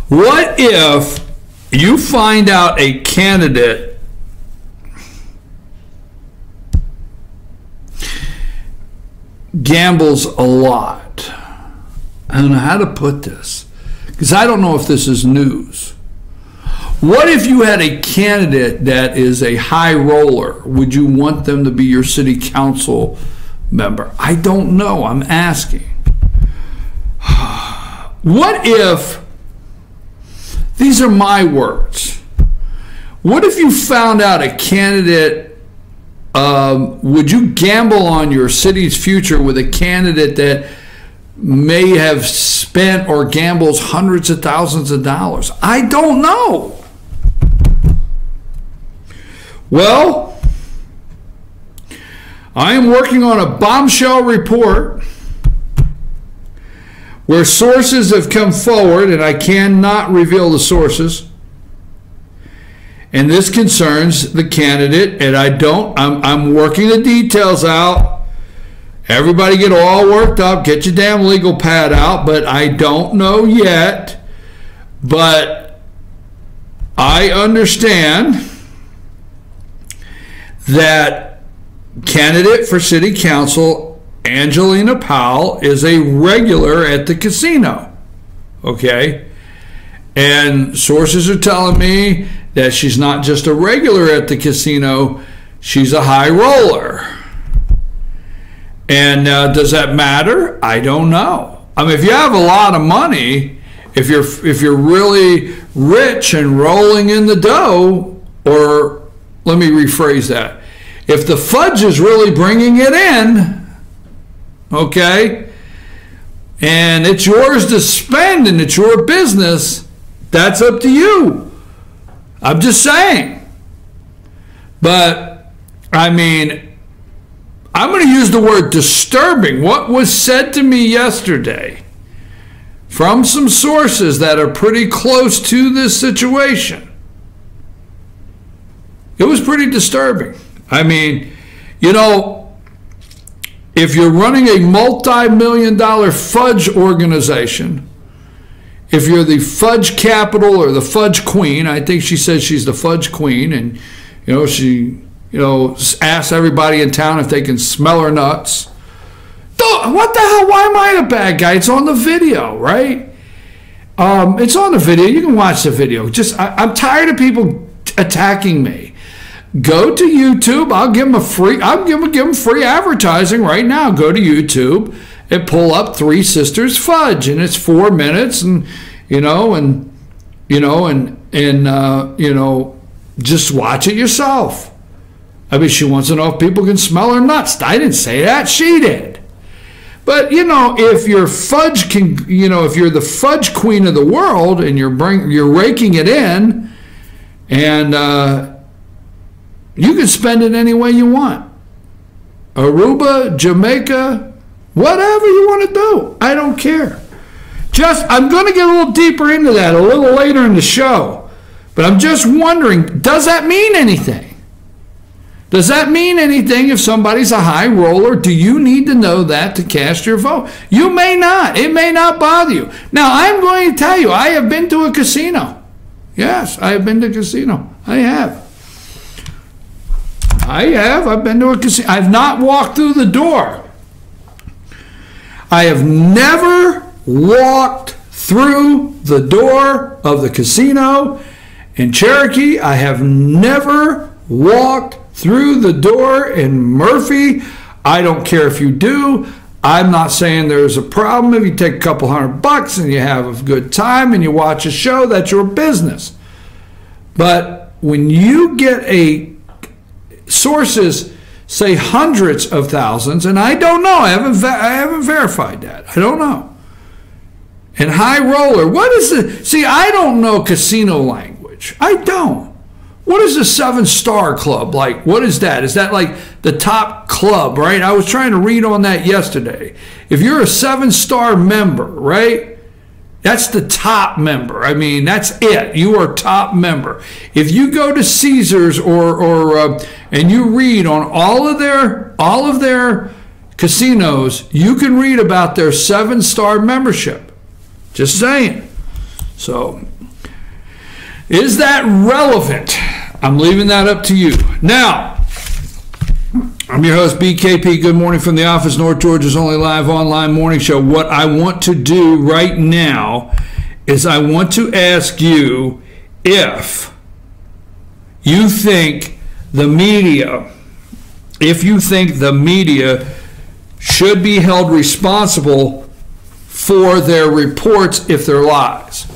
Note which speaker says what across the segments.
Speaker 1: What if you find out a candidate gambles a lot? I don't know how to put this, because I don't know if this is news. What if you had a candidate that is a high roller? Would you want them to be your city council member? I don't know. I'm asking. What if, these are my words, what if you found out a candidate, would you gamble on your city's future with a candidate that may have spent or gambles hundreds of thousands of dollars? I don't know. Well, I am working on a bombshell report where sources have come forward, and I cannot reveal the sources. And this concerns the candidate, and I'm working the details out. Everybody get all worked up, get your damn legal pad out, but I don't know yet. But I understand that candidate for city council, Angelina Powell, is a regular at the casino. Okay? And sources are telling me that she's not just a regular at the casino, she's a high roller. And does that matter? I don't know. I mean, if you have a lot of money, if you're really rich and rolling in the dough, or let me rephrase that. If the fudge is really bringing it in, okay, and it's yours to spend and it's your business, that's up to you. I'm just saying. But, I mean, I'm going to use the word disturbing. What was said to me yesterday from some sources that are pretty close to this situation, it was pretty disturbing. I mean, you know, if you're running a multi-million-dollar fudge organization, if you're the fudge capital or the fudge queen, I think she says she's the fudge queen, and, you know, she, you know, asks everybody in town if they can smell her nuts. What the hell? Why am I the bad guy? It's on the video, right? It's on the video. You can watch the video. I'm tired of people attacking me. Go to YouTube. I'll give them free advertising right now. Go to YouTube and pull up Three Sisters Fudge, and it's 4 minutes, and just watch it yourself. I mean, she wants to know if people can smell her nuts. I didn't say that. She did. But, you know, if you're if you're the fudge queen of the world and you're raking it in, and you can spend it any way you want. Aruba, Jamaica, whatever you want to do. I don't care. I'm going to get a little deeper into that a little later in the show. But I'm just wondering, does that mean anything? Does that mean anything if somebody's a high roller? Do you need to know that to cast your vote? You may not. It may not bother you. Now, I'm going to tell you, I have been to a casino. Yes, I have been to a casino. I have. I've been to a casino. I've not walked through the door. I have never walked through the door of the casino in Cherokee. I have never walked through the door in Murphy. I don't care if you do. I'm not saying there's a problem. If you take a couple $100 and you have a good time and you watch a show, that's your business. But when you get sources say hundreds of thousands, and I don't know. I haven't verified that. I don't know. And high roller, what is it? See, I don't know casino language. I don't. What is a 7-star club like? What is that? Is that like the top club, right? I was trying to read on that yesterday. If you're a 7-star member, right? That's the top member. I mean, that's it. You are top member. If you go to Caesars and you read on all of their casinos, you can read about their 7-star membership. Just saying. So, is that relevant? I'm leaving that up to you. Now, I'm your host, BKP. Good morning from the office, North Georgia's only live online morning show. What I want to do right now is I want to ask you if you think the media, should be held responsible for their reports if they're lies.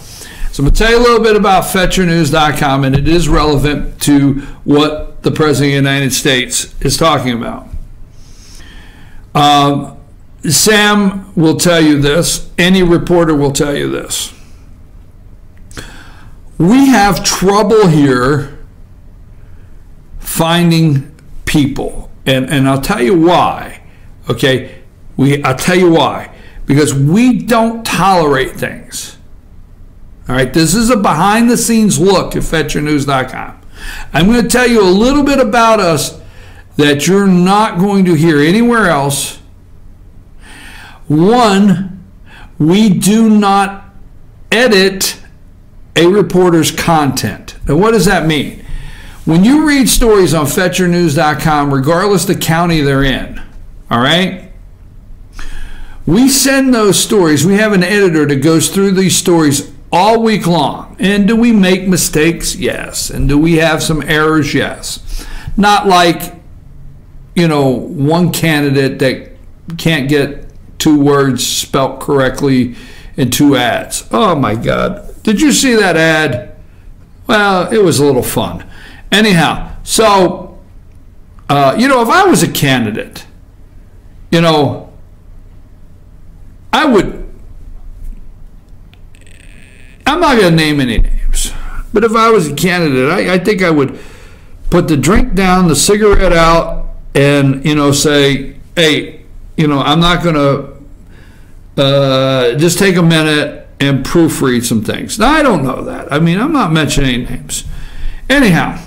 Speaker 1: So I'm going to tell you a little bit about FetcherNews.com, and it is relevant to what the President of the United States is talking about. Sam will tell you this. Any reporter will tell you this. We have trouble here finding people, and I'll tell you why. Okay, I'll tell you why. Because we don't tolerate things. All right, this is a behind-the-scenes look at FetcherNews.com. I'm going to tell you a little bit about us that you're not going to hear anywhere else. One, we do not edit a reporter's content. Now, what does that mean? When you read stories on FetcherNews.com, regardless the county they're in, all right, we send those stories. We have an editor that goes through these stories all week long. And do we make mistakes? Yes. And do we have some errors? Yes. Not like, one candidate that can't get 2 words spelt correctly in 2 ads. Oh my God. Did you see that ad? Well, it was a little fun. Anyhow, so, if I was a candidate, I'm not going to name any names, but if I was a candidate, I think I would put the drink down, the cigarette out, and, say, hey, I'm not going to just take a minute and proofread some things. Now, I don't know that. I mean, I'm not mentioning names. Anyhow,